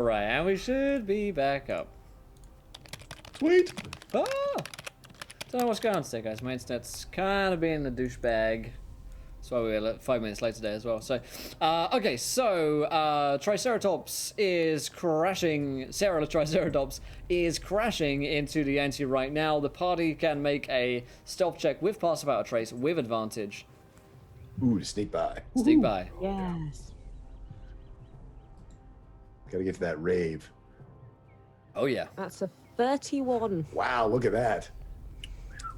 Right, and we should be back up. Sweet. Oh! Don't know what's going on today, guys. My internet's kind of being a douchebag. That's why we're 5 minutes late today as well. So, okay, so Triceratops is crashing. Sarah the Triceratops is crashing into the Yangtze right now. The party can make a stealth check with pass without a trace with advantage. Ooh, sneak by. Sneak by. Yes. Gotta get to that rave. Oh, yeah. That's a 31. Wow, look at that.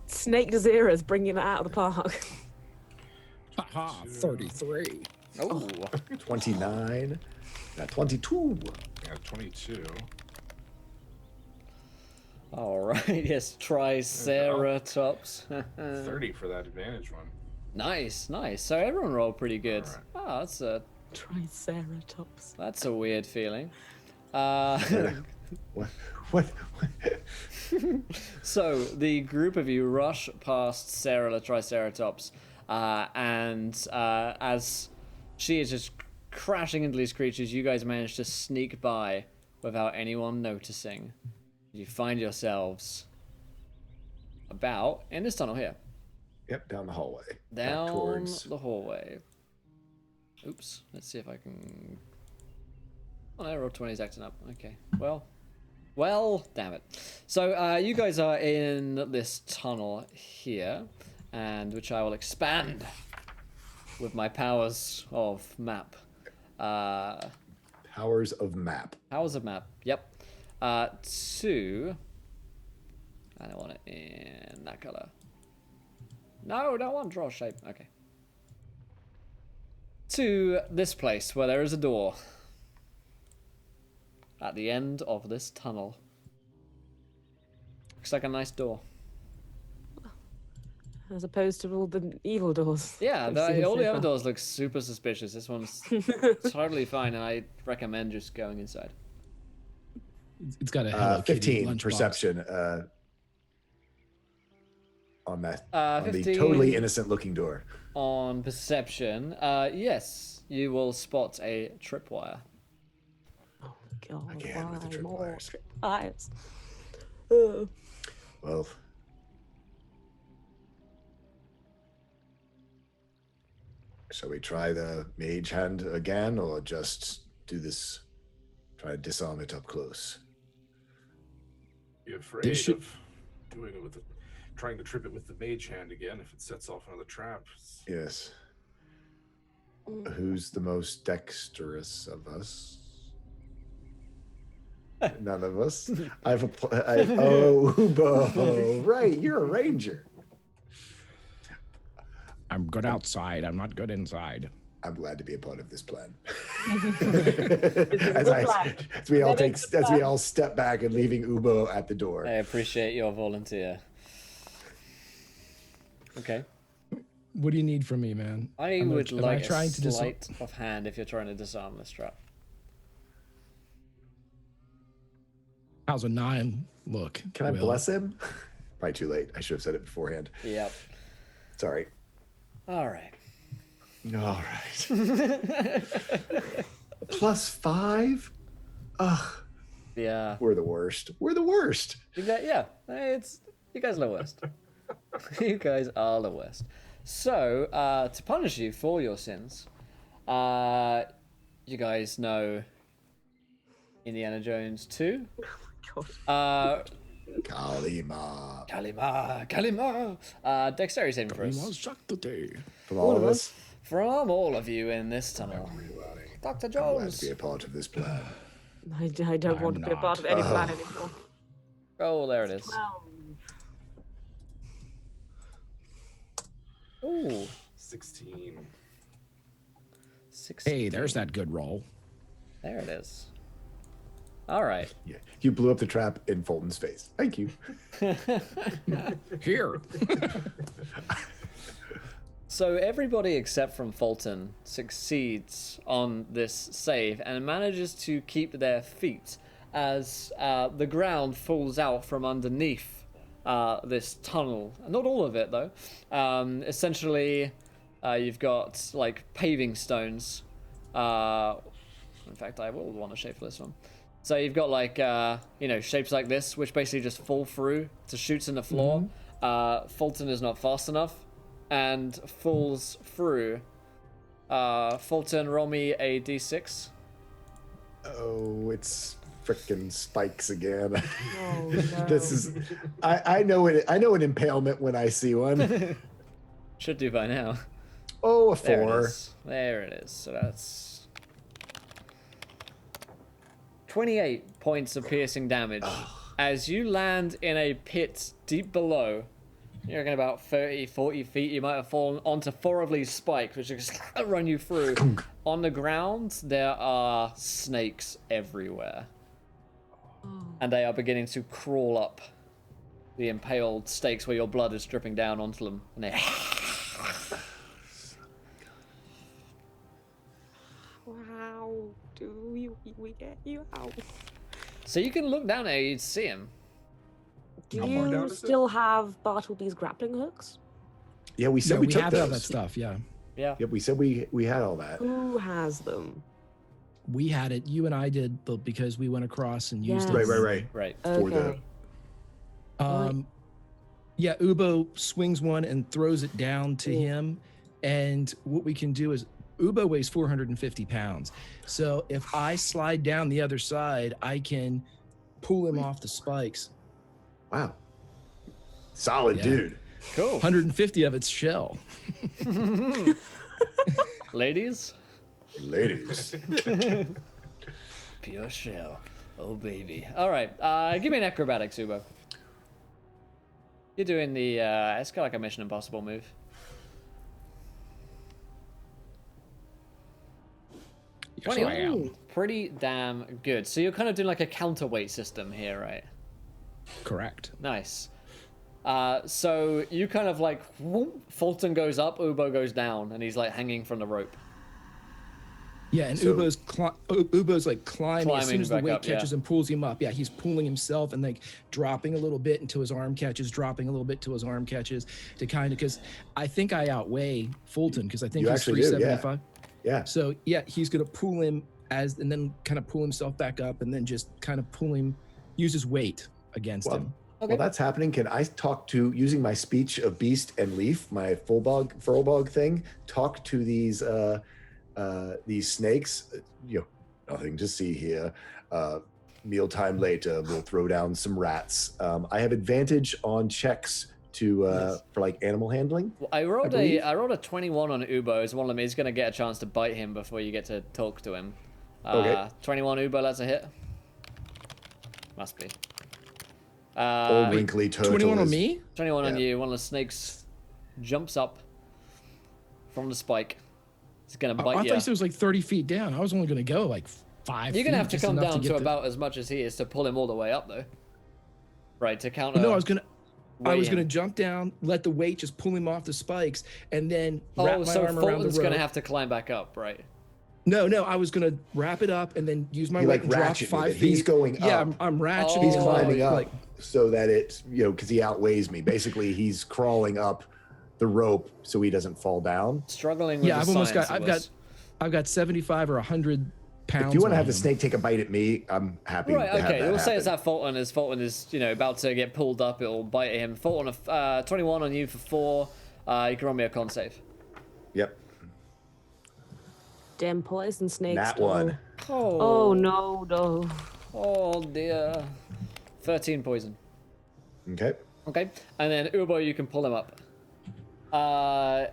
Snake Zera's bringing it out of the park. Haha, 33. Oh. 29. 22. Yeah, 22. All right, yes, Triceratops. 30 for that advantage one. Nice, nice. So everyone rolled pretty good. All Oh, Triceratops. that's a weird feeling. What? So the group of you rush past Sarah the Triceratops, and as she is just crashing into these creatures, you guys manage to sneak by without anyone noticing. You find yourselves about in this tunnel here. Yep, down the hallway. Back Down towards... the hallway. Oops, let's see if I can... Oh no, roll 20 is acting up. Okay, well, damn it. So you guys are in this tunnel here, and which I will expand with my powers of map. Powers of map. Powers of map, yep. To... I don't want it in that color. No, don't want draw shape. Okay. To this place where there is a door. At the end of this tunnel. Looks like a nice door. As opposed to all the evil doors. Yeah, we've seen all so the other far. doors look super suspicious. This one's totally fine, and I recommend just going inside. It's got a Hello Kitty 15 lunchbox. perception on that. On the 15 totally innocent looking door. On perception, yes, you will spot a tripwire. Oh, God. Again with the why more tripwires. tripwires? Well, shall we try the mage hand again, or just do this? Try to disarm it up close. Be afraid This should- of doing it with the, trying to trip it with the mage hand again if it sets off another trap. Yes. Who's the most dexterous of us? None of us. Oh, Ubo. Right, you're a ranger. I'm good outside. I'm not good inside. I'm glad to be a part of this plan. It's a plan. As we all step back and leaving Ubo at the door. I appreciate your volunteer. Okay. What do you need from me, man? I I'm would am like I trying a to dis- sleight of hand if you're trying to disarm this trap. How's a 9 look? Can I Will? bless him? Probably too late. I should have said it beforehand. Yep. Sorry. All right. All right. +5? Ugh. Yeah. We're the worst. We're the worst. Yeah. You guys are the worst. You guys are the worst. So, to punish you for your sins, you guys know Indiana Jones 2. God. Kalima. Kalima. Dexterity saving We throws. must shock the day. From all of us, From all of you in this tunnel. Dr. I'm glad Jones. to be a part of this plan. I don't want to I'm be a part of any not. plan anymore. Oh, there it is. Ooh. 16. 16. Hey, there's that good roll. There it is. All right. Yeah, you blew up the trap in Fulton's face. Thank you. Here. So everybody except from Fulton succeeds on this save and manages to keep their feet as the ground falls out from underneath this tunnel. Not all of it, though. Essentially, you've got like paving stones. In fact, I will want to shape for this one. So you've got like shapes like this, which basically just fall through to shoots in the floor. Fulton is not fast enough, and falls through. Fulton, roll me a d6. Oh, it's frickin' spikes again. Oh, no. This is. I know it. I know an impalement when I see one. Should do by now. Oh, a There it 4. is. There it is. So that's 28 points of piercing damage as you land in a pit deep below. You're reckon about 30, 40 feet. You might have fallen onto 4 of these spikes, which just run you through. On the ground, there are snakes everywhere. And they are beginning to crawl up the impaled stakes where your blood is dripping down onto them. And they... How do we get you out? So you can look down there, you'd see him. Do How far down you is it? still have Bartleby's grappling hooks? Yeah, we said Yeah, we we took have those. all that stuff. Yeah, Yeah. Yep, we said we had all that. Who has them? we had it. You and I did, but because we went across and used Yes. it. Right. Right. For the- Okay. Yeah, Ubo swings one and throws it down to him. And what we can do is Ubo weighs 450 pounds. So if I slide down the other side, I can pull him off the spikes. Wow. Solid Yeah. dude. Cool. 150 of its shell. Ladies? Ladies. Pure shell. Oh, baby. All right. Give me an acrobatics, Ubo. You're doing the, it's kind of like a Mission Impossible move. Yes, I am. Ooh. Pretty damn good. So you're kind of doing like a counterweight system here, right? Correct. Nice. So you kind of like, whoop, Fulton goes up, Ubo goes down, and he's like hanging from the rope. Yeah, and So- Ubo's like climbing as soon Climbing as the back weight up, yeah. catches and pulls him up. Yeah, he's pulling himself and like dropping a little bit until his arm catches, dropping a little bit till his arm catches to kind of, because I think I outweigh Fulton because I think You he's actually do, yeah. 375. Yeah. So yeah, he's gonna pull him and then kind of pull himself back up and then just kind of pull him, use his weight against Well, him. Okay. While that's happening, can I talk to, using my speech of beast and leaf, my furlbog thing, talk to these snakes? Nothing to see here. Mealtime later, we'll throw down some rats. I have advantage on checks to for like animal handling. Well, I rolled believe. a 21 on Ubo as one of them. He's going to get a chance to bite him before you get to talk to him. Okay. 21 Ubo, that's a hit. Must be. Old wrinkly turtle. 21 on is- me? 21 on Yeah. you. One of the snakes jumps up from the spike. It's going to I bite thought you. you said it was like 30 feet down. I was only gonna go like 5 You're feet. going to have to just come enough down get to the- about as much as he is to pull him all the way up, though. Right, to counter. No, I was gonna him. jump down, let the weight just pull him off the spikes, and then wrap Oh, my so arm around the Fulton's going to rope. have to climb back up, right? No, I was gonna wrap it up and then use my He, weight like, and drop ratcheted 5 it. feet. He's going Yeah, up. I'm ratcheting. He's Oh, climbing up Like, so that it's, because he outweighs me. Basically, he's crawling up the rope so he doesn't fall down. Struggling with yeah, the I've almost got. science of I've got 75 or 100 pounds. If you want to on have the him. snake take a bite at me, I'm happy Right, to have okay. that We'll say it's happen. that Fulton is about to get pulled up. It'll bite him. Fulton, 21 on you for 4. You can roll me a con save. Yep. Damn poison snakes. That though. one. Oh no. Oh dear. 13 poison. Okay. Okay, and then Ubo, you can pull him up. Yeah,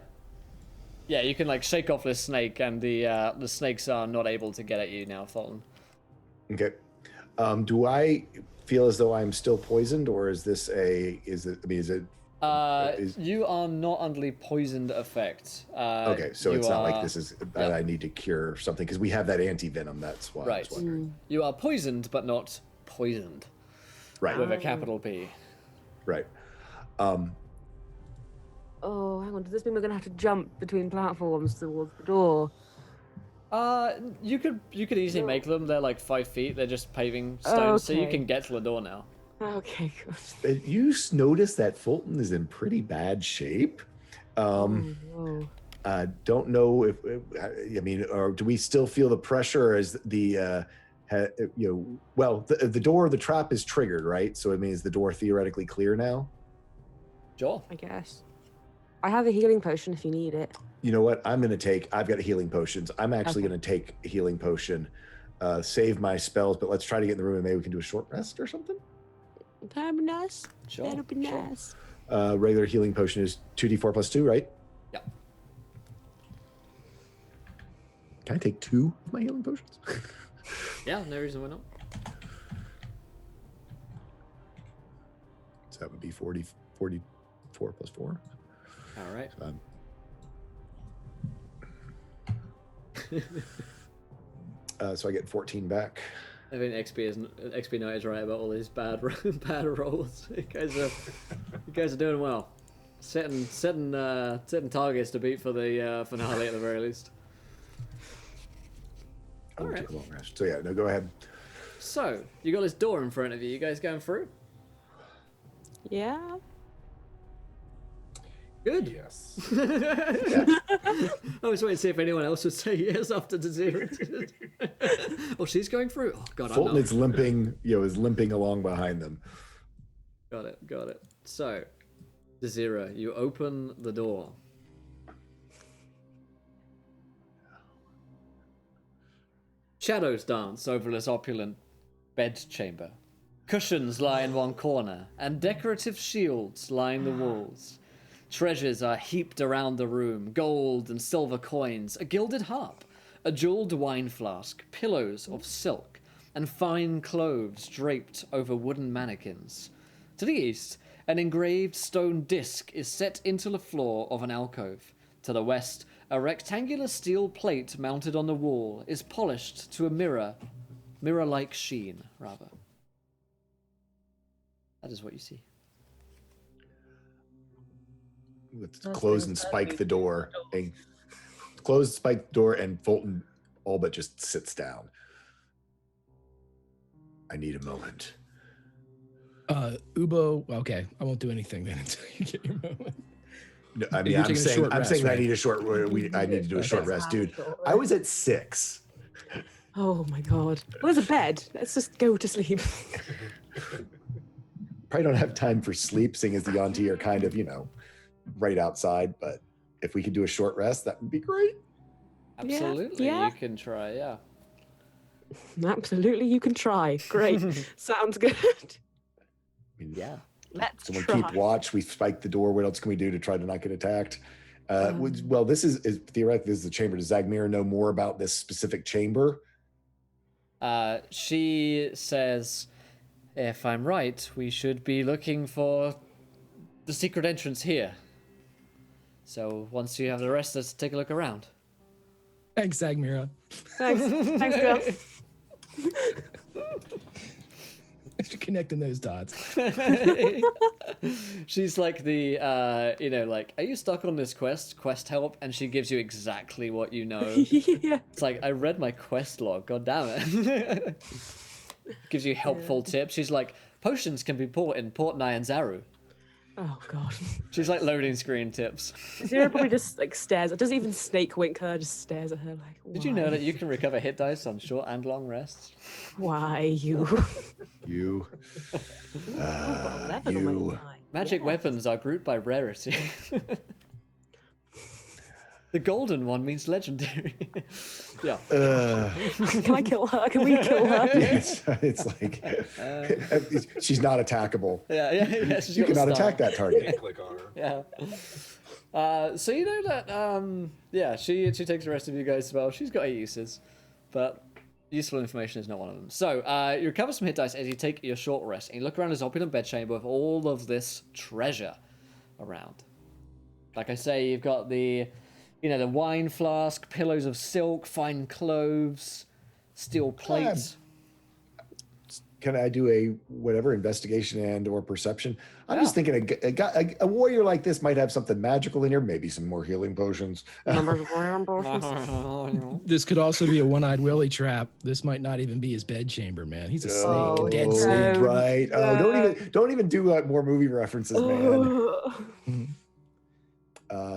you can like shake off this snake, and the snakes are not able to get at you now, Fulton. Okay. Do I feel as though I'm still poisoned, or is this is it You are not under the poisoned effect. okay? So you it's not like are- this is that yeah. I need to cure something because we have that anti-venom. That's why I Right. was wondering. You are poisoned, but not poisoned Right. with a capital P. Right. Oh, hang on. Does this mean we're gonna have to jump between platforms towards the door? You could easily make them. They're like 5 feet. They're just paving stones, so you Okay. can get to the door now. Okay, good. You notice that Fulton is in pretty bad shape. Oh. Don't know if I mean, or do we still feel the pressure? Or is well, the door of the trap is triggered, right? So it means the door theoretically clear now. Sure. I guess. I have a healing potion if you need it. You know what? I've got healing potions. I'm actually Okay. going to take a healing potion, save my spells, but let's try to get in the room and maybe we can do a short rest or something. That'd be nice. Sure. That'd be sure. nice. Regular healing potion is 2d4 plus 2, right? Yeah. Can I take 2 of my healing potions? Yeah, no reason why not. So that would be 44 plus 4. All right. So I get 14 back. I think XP Knight is right about all these bad rolls. You guys are doing well. Setting targets to beat for the finale at the very least. I'll All right. take a long rest. So yeah, no, go ahead. So you got this door in front of you. You guys going through? Yeah. Good. Yes. I was waiting to see if anyone else would say yes after the zero. Oh, she's going through. Oh God, Fulton I'm is limping, is limping along behind them. Got it. So, Zero, you open the door. Shadows dance over this opulent bedchamber. Cushions lie in one corner, and decorative shields line the walls. Treasures are heaped around the room, gold and silver coins, a gilded harp, a jeweled wine flask, pillows of silk, and fine clothes draped over wooden mannequins. To the east, an engraved stone disc is set into the floor of an alcove. To the west, a rectangular steel plate mounted on the wall is polished to a mirror-like sheen, rather. That is what you see. Let's Those close things and are spike the beautiful door. doors. And close, spike the door, and Fulton all but just sits down. I need a moment. Ubo, okay, I won't do anything then until you get your moment. No, I mean, You're I'm taking a saying, short rest, I right? need a short. I need to do a short rest, dude. I was at 6. Oh my god. Where's a bed? Let's just go to sleep. Probably don't have time for sleep, seeing as the Yanti are kind of, right outside. But if we could do a short rest, that would be great. Absolutely, yeah. you can try, yeah. Absolutely, you can try. Great. Sounds good. I mean, Yeah. Let's someone try. keep watch. We spike the door. What else can we do to try to not get attacked? Well, this is theoretically, this is the chamber. Does Zagmira know more about this specific chamber? She says, if I'm right, we should be looking for the secret entrance here. So once you have the rest, let's take a look around. Thanks, Zagmira. Thanks, girl. Thanks for connecting those dots. She's like the, are you stuck on this quest? Quest help, and she gives you exactly what you know. Yeah. It's like, I read my quest log, god damn it. Gives you helpful tips. She's like, potions can be bought in Port Nyanzaru. Oh god. She's like loading screen tips. Zero probably just like stares. Doesn't even snake wink her. Just stares at her like. Did you know that you can recover hit dice on short and long rests? Why you? You. Level on my You. eye. Magic Yes. weapons are grouped by rarity. The golden one means legendary. Yeah. Can I kill her? Can we kill her? It's like she's not attackable. Yeah. You cannot attack that target. Click on her. Yeah. So you know that, she takes the rest of you guys as well. She's got 8 uses, but useful information is not one of them. So you recover some hit dice as you take your short rest, and you look around this opulent bedchamber with all of this treasure around. Like I say, you've got the wine flask, pillows of silk, fine clothes, steel plates. Can I do a whatever investigation and or perception? I'm just thinking a warrior like this might have something magical in here, maybe some more healing potions. This could also be a one-eyed Willy trap. This might not even be his bedchamber, man. He's a snake, Oh, dead no. snake. Right. Oh, don't even do more movie references, man.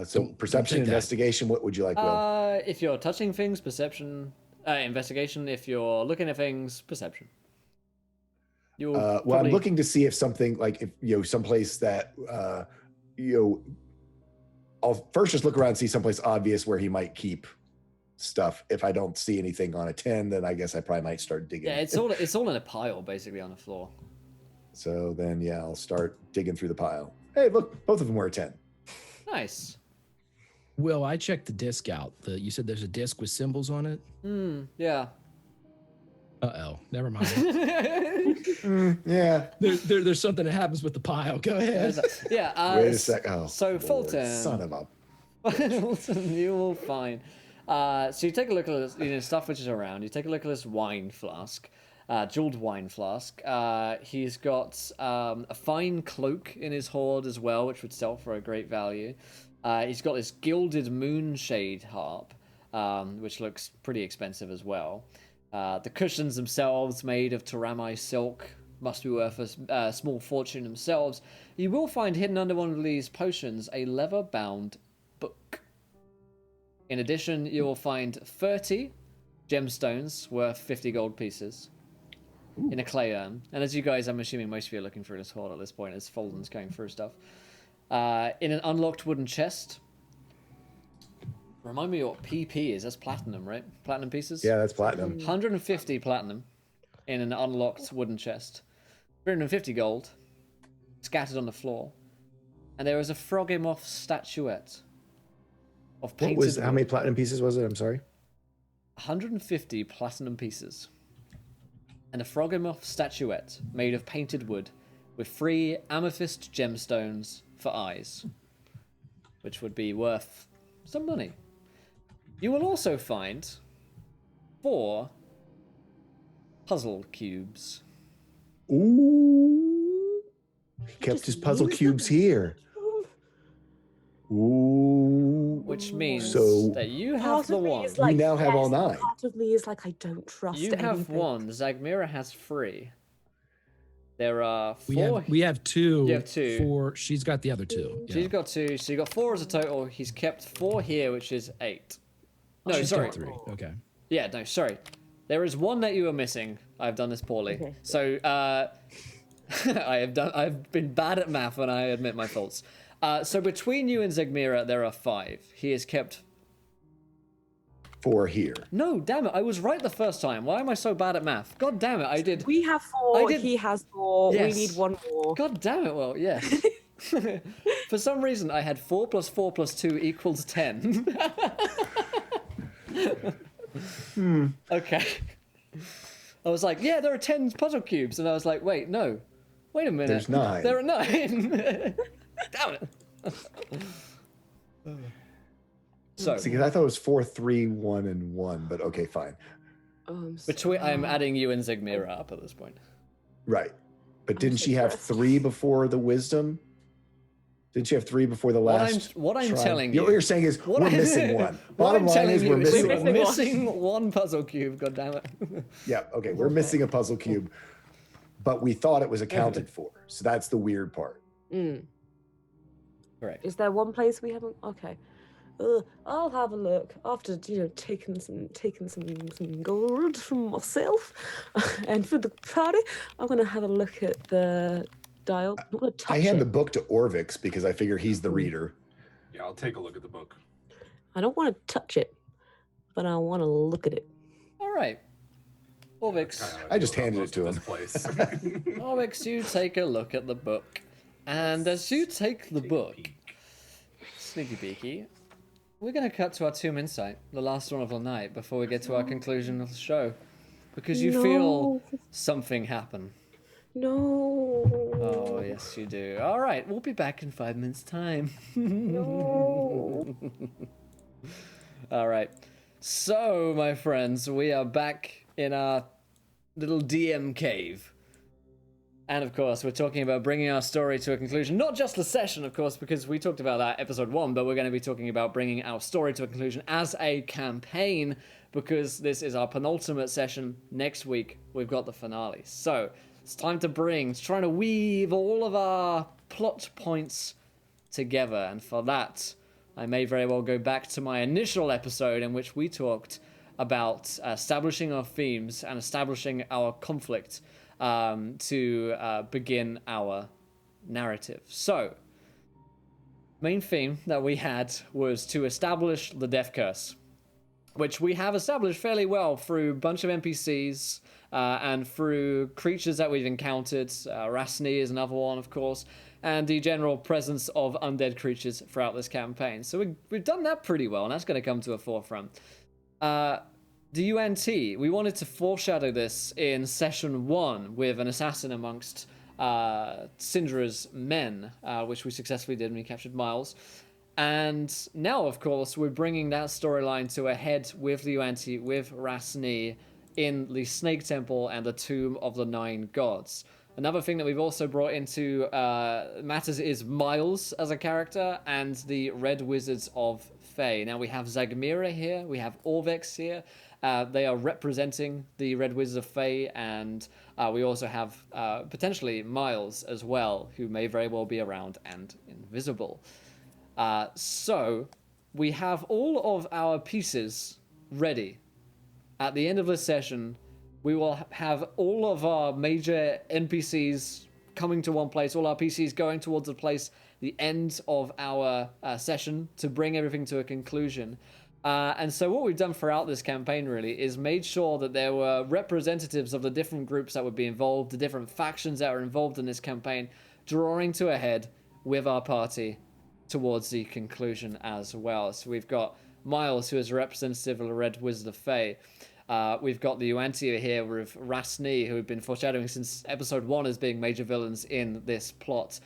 So perception, take that. investigation. What would you like, Will? If you're touching things, perception Investigation. If you're looking at things, perception. You'll Well, probably... I'm looking to see if something like, if someplace that I'll first just look around and see someplace obvious where he might keep stuff. If I don't see anything on a 10, then I guess I probably might start digging. Yeah, it's all in a pile basically on the floor. So then, yeah, I'll start digging through the pile. Hey, look, both of them were a 10. Nice. Will, I checked the disc out. You said there's a disc with symbols on it? Yeah. Uh-oh, never mind. Yeah. There's something that happens with the pile. Go ahead. Yeah. Wait a sec. Oh, so Lord, Fulton, son of a... Fulton, you will find. So you take a look at this, stuff which is around. You take a look at this wine flask, jeweled wine flask. He's got a fine cloak in his hoard as well, which would sell for a great value. He's got this gilded moonshade harp, which looks pretty expensive as well. The cushions themselves, made of Taramai silk, must be worth a small fortune themselves. You will find hidden under one of these potions a leather-bound book. In addition, you will find 30 gemstones worth 50 gold pieces in a clay urn. And as you guys, I'm assuming most of you are looking through this hoard at this point, as Fulton's going through stuff. In an unlocked wooden chest. Remind me what PP is. That's platinum, right? Platinum pieces? Yeah, that's platinum. 150 platinum in an unlocked wooden chest. 350 gold scattered on the floor. And there is a Frogimoth statuette of painted How many platinum pieces was it? I'm sorry. 150 platinum pieces. And a Frogimoth statuette made of painted wood with 3 amethyst gemstones for eyes, which would be worth some money. You will also find 4 puzzle cubes. Ooh. He kept Just his puzzle use cubes them. here. Ooh. Which means So- that you have Part the of me one. is like, now have all yes, 9. Part of me is like, I don't trust You have anything. 1. Zagmira has 3. There are 4. We have 2. You have 2. 4. She's got the other 2. She's got 2, so you got 4 as a total. He's kept 4 here, which is 8. No, She's sorry. got 3. Okay. Yeah, no, sorry. There is 1 that you are missing. I've done this poorly. Okay. So, I've been bad at math, and I admit my faults. So between you and Zegmira, there are 5. He has kept... 4 here. No, damn it, I was right the first time. Why am I so bad at math? God damn it, I did... We have 4. did- He has 4. Yes. We need 1 more. God damn it, well, yes. For some reason, I had 4 plus 4 plus 2 equals 10. Okay. I was like, yeah, there are 10 puzzle cubes. And I was like, wait, no. Wait a minute. There's 9. There are 9. Damn it. So, See, 'cause I thought it was 4, 3, 1, and 1, but okay, fine. I'm adding you and Zegmira up at this point. Right. But didn't so she have stressed. 3 before the wisdom? Didn't she have 3 before the last? What I'm try? telling you. What you're saying is we're missing one. What Bottom I'm line telling is you we're is missing you're one. missing 1 puzzle cube, God damn it. Yeah, okay, we're missing a puzzle cube, but we thought it was accounted for. So that's the weird part. Correct. Is there one place we haven't? Okay. I'll have a look after taking some gold from myself, and for the party, I'm gonna have a look at the dial. I'm not gonna touch I hand it. the book to Orvix because I figure he's the reader. Yeah, I'll take a look at the book. I don't want to touch it, but I want to look at it. All right. Orvix. Kinda how I just feel about handed it most to of this place. Orvix, you take a look at the book. And as you take the book, sneaky peeky, we're going to cut to our tomb insight, the last one of the night, before we get to our conclusion of the show. Because you feel No. something happen. No. Oh, yes, you do. All right, we'll be back in 5 minutes' time. No. All right. So, my friends, we are back in our little DM cave. And, of course, we're talking about bringing our story to a conclusion. Not just the session, of course, because we talked about that episode 1, but we're going to be talking about bringing our story to a conclusion as a campaign, because this is our penultimate session. Next week, we've got the finale. So, it's time to try to weave all of our plot points together. And for that, I may very well go back to my initial episode in which we talked about establishing our themes and establishing our conflict to begin our narrative. So, main theme that we had was to establish the death curse, which we have established fairly well through a bunch of NPCs and through creatures that we've encountered. Rasni is another one, of course, and the general presence of undead creatures throughout this campaign. So we've done that pretty well, and that's going to come to the forefront. The UNT, we wanted to foreshadow this in session 1 with an assassin amongst Syndra's men, which we successfully did when we captured Miles. And now, of course, we're bringing that storyline to a head with the UNT, with Rasni, in the Snake Temple and the Tomb of the Nine Gods. Another thing that we've also brought into matters is Miles as a character and the Red Wizards of Fae. Now we have Zagmira here, we have Orvex here. They are representing the Red Wizards of Fae, and we also have potentially Miles as well, who may very well be around and invisible. So we have all of our pieces ready. At the end of this session, we will have all of our major NPCs coming to one place, all our PCs going towards a place, the end of our session, to bring everything to a conclusion. And so what we've done throughout this campaign, really, is made sure that there were representatives of the different groups that would be involved, the different factions that are involved in this campaign, drawing to a head with our party towards the conclusion as well. So we've got Miles, who is a representative of the Red Wizard of Fae. We've got the Uantia here with Rasni, who have been foreshadowing since episode 1 as being major villains in this plot.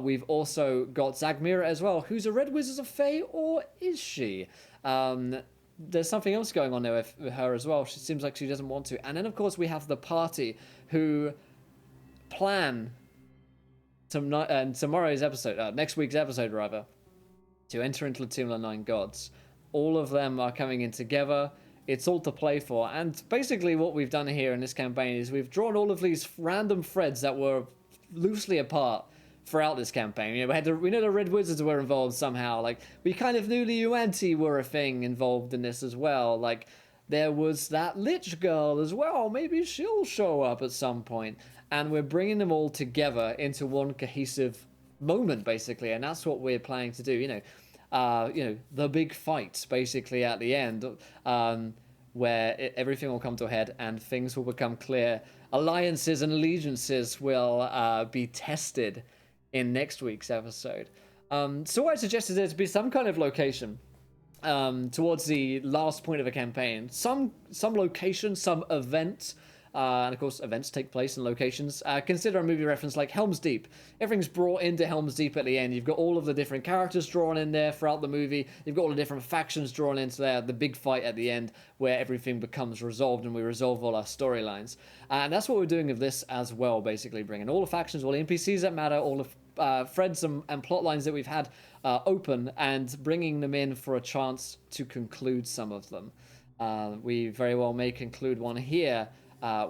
We've also got Zagmira as well, who's a Red Wizard of Fae, or is she? There's something else going on there with her as well. She seems like she doesn't want to. And then, of course, we have the party who plan tomorrow's episode, next week's episode, rather, to enter into the Tomb of the Nine Gods. All of them are coming in together. It's all to play for. And basically what we've done here in this campaign is we've drawn all of these random threads that were loosely apart throughout this campaign. You know, we know the Red Wizards were involved somehow. Like, we kind of knew the Uanti were a thing involved in this as well. Like, there was that Lich girl as well. Maybe she'll show up at some point. And we're bringing them all together into one cohesive moment, basically. And that's what we're planning to do, you know, the big fight, basically, at the end, where everything will come to a head and things will become clear. Alliances and allegiances will be tested in next week's episode. So what I suggested is there to be some kind of location towards the last point of a campaign. Some location, some event. And of course, events take place in locations. Consider a movie reference like Helm's Deep. Everything's brought into Helm's Deep at the end. You've got all of the different characters drawn in there throughout the movie. You've got all the different factions drawn into there. The big fight at the end where everything becomes resolved and we resolve all our storylines. And that's what we're doing with this as well, basically. Bringing all the factions, all the NPCs that matter, all the threads and plot lines that we've had open, and bringing them in for a chance to conclude some of them. We very well may conclude one here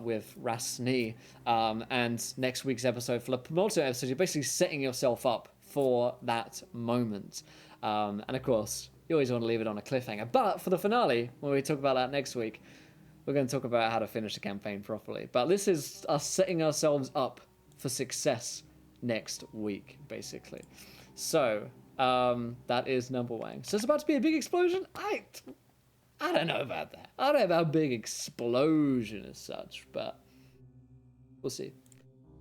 with Rasni, and next week's episode for the penultimate episode, you're basically setting yourself up for that moment. And of course, you always want to leave it on a cliffhanger. But for the finale, when we talk about that next week, we're going to talk about how to finish the campaign properly. But this is us setting ourselves up for success next week, basically. So, that is number one. So it's about to be a big explosion? I don't know about that. I don't know about a big explosion as such, but we'll see.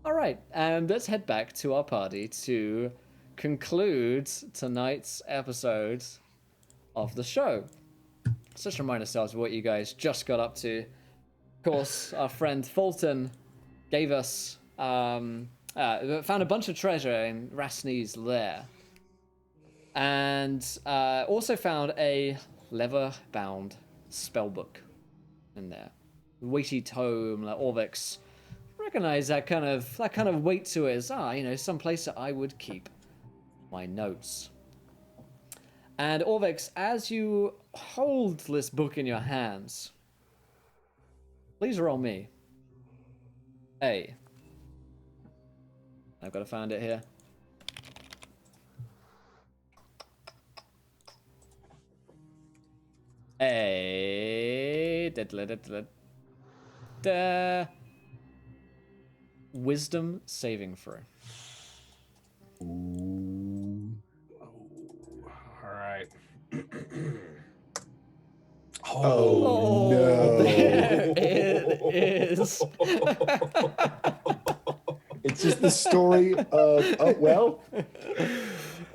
All right, and let's head back to our party to conclude tonight's episode of the show. Let's just remind ourselves of what you guys just got up to. Of course, our friend Fulton gave us, found a bunch of treasure in Rasni's lair. And also found a leather-bound spellbook in there. Weighty tome, like Orvex. Recognize that kind of weight to it as, some place that I would keep my notes. And Orvex, as you hold this book in your hands, please roll me I've got to find it here. A Wisdom saving throw. Ooh. Oh, all right. Oh, no. There it is. It's just the story of, oh, well,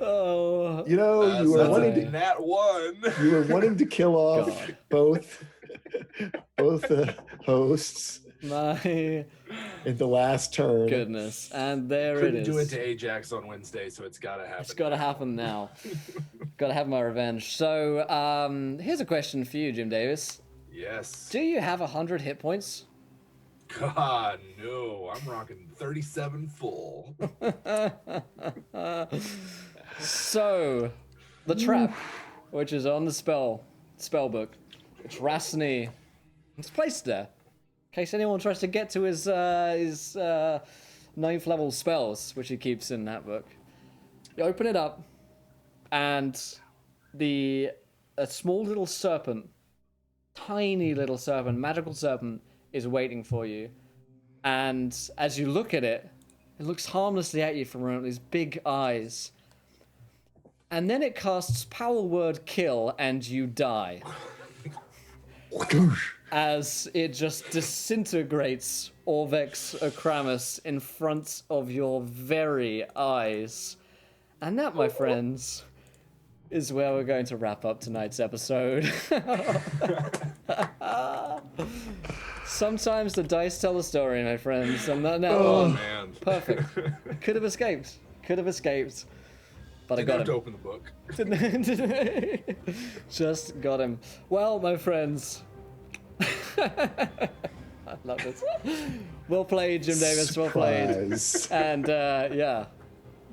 Oh, you know, you were That's wanting a to, nat one. you were wanting to kill off God. both hosts my in the last turn. goodness. And there Couldn't it is. do it to Ajax on Wednesday, so it's gotta happen. It's got to now. happen now. Got to have my revenge. So, here's a question for you, Jim Davis. Yes. Do you have 100 hit points? God, no. I'm rocking 37 full. So, the trap, which is on the spell book, which Rasny has placed there, in case anyone tries to get to his 9th level spells, which he keeps in that book. You open it up, and a small little serpent, tiny little serpent, magical serpent, is waiting for you. And as you look at it, it looks harmlessly at you from around these big eyes. And then it casts power word kill, and you die. As it just disintegrates Orvex Akramus in front of your very eyes. And that, my friends, is where we're going to wrap up tonight's episode. Sometimes the dice tell the story, my friends. And that one, Man. perfect. Could have escaped. But I got Didn't have to him. open the book. Just got him. Well, my friends. I love this. Well played, Jim Davis. Well played. Surprise. And yeah,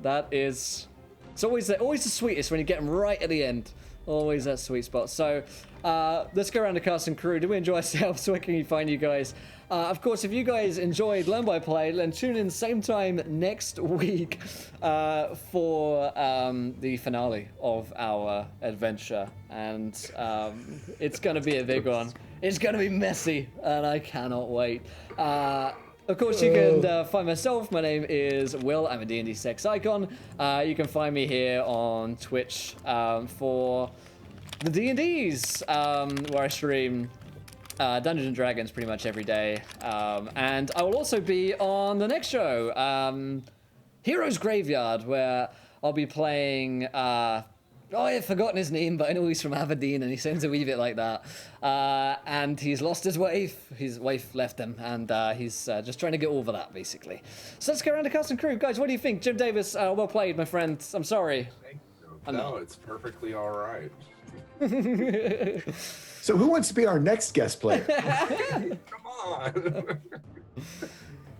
that is. It's always the sweetest when you get them right at the end. Always that sweet spot. So let's go around the cast and crew. Did we enjoy ourselves? Where can we find you guys? Of course, if you guys enjoyed Learn by Play, then tune in same time next week for the finale of our adventure. And it's going to be a big one. It's going to be messy, and I cannot wait. Of course, you can find myself. My name is Will. I'm a D&D sex icon. You can find me here on Twitch for the D&Ds, where I stream Dungeons & Dragons pretty much every day. And I will also be on the next show, Heroes Graveyard, where I'll be playing... I've forgotten his name, but I know he's from Aberdeen, and he sounds a wee bit like that. And he's lost his wife. His wife left him, and he's just trying to get over that, basically. So let's go around the cast and crew. Guys, what do you think? Jim Davis, well played, my friend. I'm sorry. No, it's perfectly all right. So who wants to be our next guest player? Come on.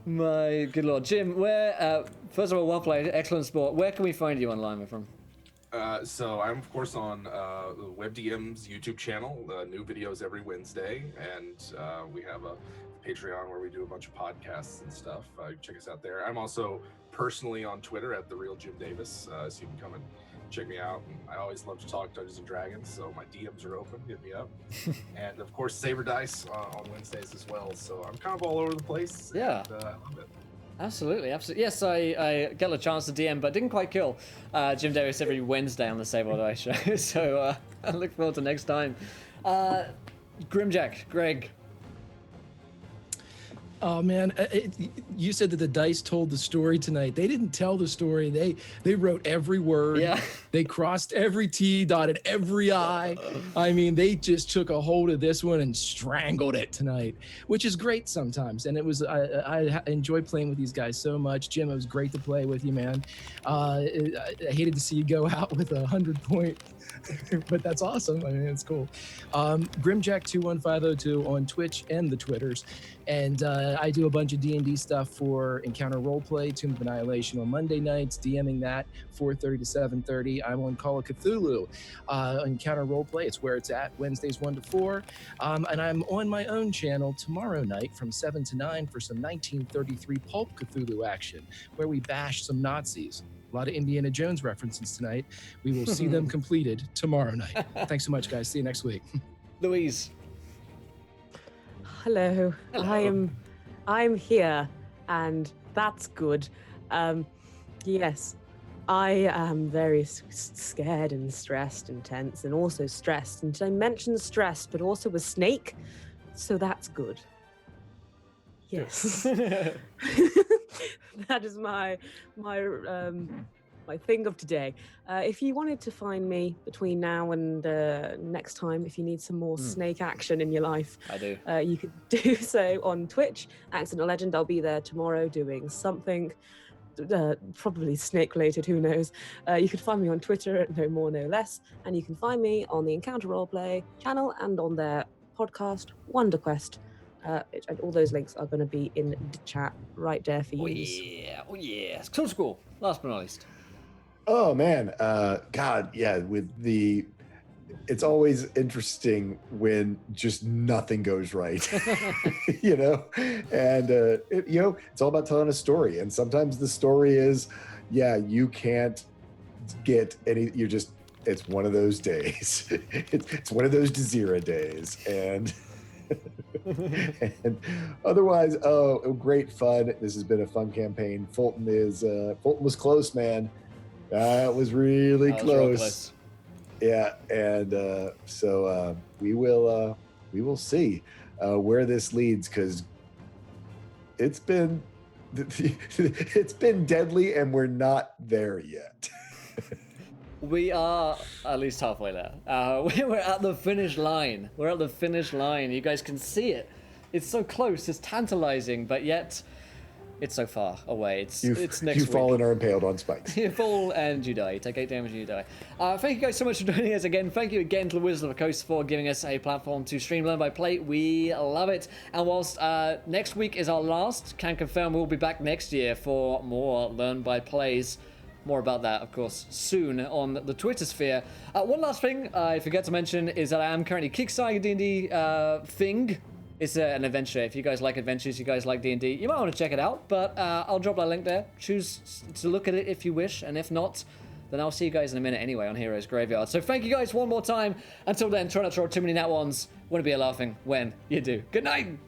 My good lord. Jim, where, first of all, well played. Excellent sport. Where can we find you online, my friend? So I'm of course on WebDM's YouTube channel, new videos every Wednesday, and we have a Patreon where we do a bunch of podcasts and stuff. Check us out there. I'm also personally on Twitter at @TheRealJimDavis, so you can come and check me out. And I always love to talk Dungeons and Dragons, so my DMs are open. Hit me up. And of course, Saber Dice on Wednesdays as well. So I'm kind of all over the place. Yeah. And, I love it. Absolutely. Yes, I get a chance to DM, but didn't quite kill Jim Davis every Wednesday on the Save or Die show. So I look forward to next time. Grimjack, Greg. Oh man, you said that the dice told the story tonight. They didn't tell the story. They wrote every word. Yeah. They crossed every T, dotted every I. I mean, they just took a hold of this one and strangled it tonight, which is great sometimes. And it was I enjoy playing with these guys so much. Jim, it was great to play with you, man. I hated to see you go out with 100 point. But that's awesome. I mean, it's cool. Grimjack21502 on Twitch and the Twitters. And I do a bunch of D&D stuff for Encounter Roleplay, Tomb of Annihilation on Monday nights, DMing that 4:30 to 7:30. I'm on Call of Cthulhu. Encounter Roleplay, it's where it's at, Wednesdays 1 to 4. And I'm on my own channel tomorrow night from 7 to 9 for some 1933 Pulp Cthulhu action, where we bash some Nazis. A lot of Indiana Jones references tonight. We will see them completed tomorrow night. Thanks so much, guys. See you next week. Louise. hello. Hello. I'm here, and that's good. Yes, I am very scared and stressed and tense, and also stressed. And I mentioned stress, but also a snake, so that's good. Yes, that is my thing of today. If you wanted to find me between now and next time, if you need some more snake action in your life, I do. You could do so on Twitch, Accidental Legend. I'll be there tomorrow doing something, probably snake related, who knows. You can find me on Twitter at No More No Less, and you can find me on the Encounter Roleplay channel and on their podcast, Wonder Quest. And all those links are going to be in the chat right there for Oh you. yeah, oh yeah. Cool school. Last but not least. Oh man, God, yeah. It's always interesting when just nothing goes right, you know. And it's all about telling a story. And sometimes the story is, yeah, you can't get any. You're just. It's one of those days. it's one of those Jazeera days, and. And otherwise, great fun. This has been a fun campaign. Fulton was close, man. It was really That was real close. Yeah, and so we will see where this leads, because it's been deadly, and we're not there yet. We are at least halfway there. We're at the finish line. We're at the finish line. You guys can see it. It's so close. It's tantalizing, but yet it's so far away. It's next week. You fall and are impaled on spikes. You fall and you die. You take 8 damage and you die. Thank you guys so much for joining us again. Thank you again to the Wizards of the Coast for giving us a platform to stream Learn by Play. We love it. And whilst next week is our last, can confirm we'll be back next year for more Learn by Plays. More about that, of course, soon on the Twitter sphere. One last thing I forget to mention is that I am currently kickstarting a D&D thing. It's an adventure. If you guys like adventures, you guys like D&D, you might want to check it out. But I'll drop that link there. Choose to look at it if you wish. And if not, then I'll see you guys in a minute anyway on Heroes Graveyard. So thank you guys one more time. Until then, try not to roll too many nat ones. Wouldn't be laughing when you do. Good night.